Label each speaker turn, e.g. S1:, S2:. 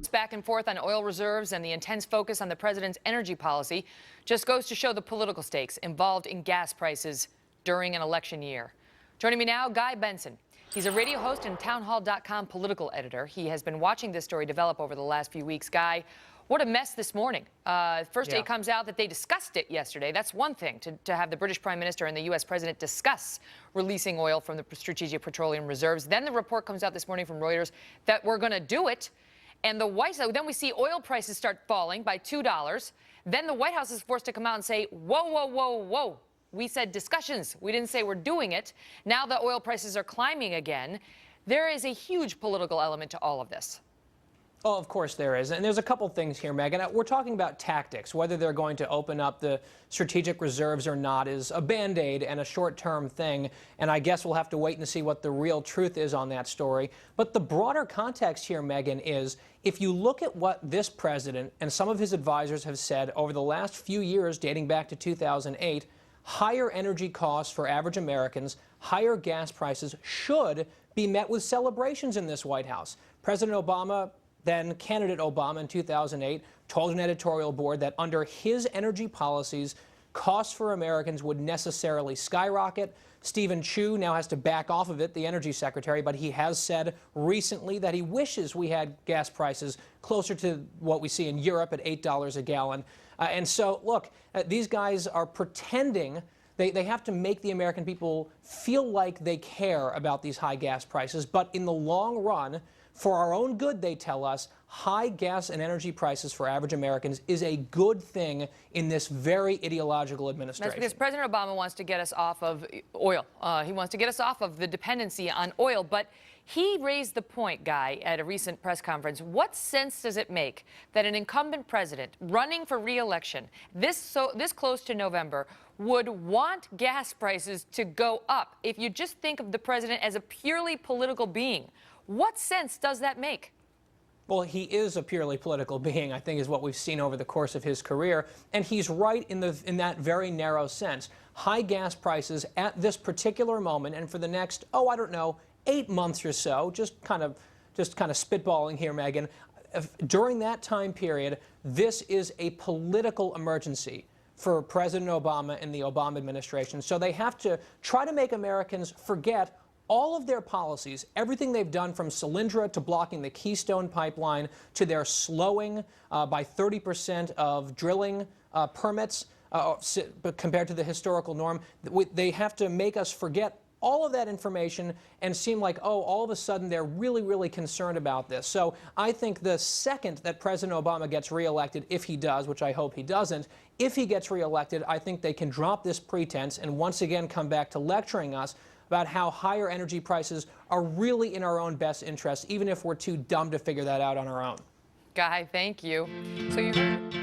S1: back and forth on oil reserves and the intense focus on the president's energy policy just goes to show the political stakes involved in gas prices during an election year. Joining me now, Guy Benson. He's a radio host and Townhall.com political editor. He has been watching this story develop over the last few weeks. Guy, what a mess this morning. First, it comes out that they discussed it yesterday. That's one thing, to have the British Prime Minister and the U.S. President discuss releasing oil from the Strategic Petroleum Reserves. Then the report comes out this morning from Reuters that we're going to do it. And the White House, then we see oil prices start falling by $2. Then the White House is forced to come out and say, whoa, whoa, whoa, whoa. We said discussions. We didn't say we're doing it. Now the oil prices are climbing again. There is a huge political element to all of this.
S2: Oh, of course there is. And there's a couple things here, Megan. We're talking about tactics. Whether they're going to open up the strategic reserves or not is a Band-Aid and a short-term thing. And I guess we'll have to wait and see what the real truth is on that story. But the broader context here, Megan, is if you look at what this president and some of his advisors have said over the last few years, dating back to 2008, higher energy costs for average Americans, higher gas prices should be met with celebrations in this White House. President Obama, then candidate Obama in 2008, told an editorial board that under his energy policies, costs for Americans would necessarily skyrocket. Stephen Chu now has to back off of it, the energy secretary, but he has said recently that he wishes we had gas prices closer to what we see in Europe at $8 a gallon. And so, look, these guys are pretending. They have to make the American people feel like they care about these high gas prices. But in the long run, for our own good, they tell us, high gas and energy prices for average Americans is a good thing in this very ideological administration.
S1: That's because President Obama wants to get us off of oil. He wants to get us off of the dependency on oil. But he raised the point, Guy, at a recent press conference. What sense does it make that an incumbent president running for re-election this close to November would want gas prices to go up? If you just think of the president as a purely political being, what sense does that make?
S2: Well, he is a purely political being, I think, is what we've seen over the course of his career. And he's right in that very narrow sense. High gas prices at this particular moment and for the next, I don't know, 8 months or so, just kind of spitballing here, Megan. During that time period, this is a political emergency for President Obama and the Obama administration. So they have to try to make Americans forget all of their policies, everything they've done from Solyndra to blocking the Keystone Pipeline to their slowing by 30% of drilling permits compared to the historical norm. They have to make us forget all of that information and seem like, all of a sudden they're really, really concerned about this. So I think the second that President Obama gets reelected, if he does, which I hope he doesn't, if he gets reelected, I think they can drop this pretense and once again come back to lecturing us about how higher energy prices are really in our own best interest, even if we're too dumb to figure that out on our own.
S1: Guy, thank you. So you heard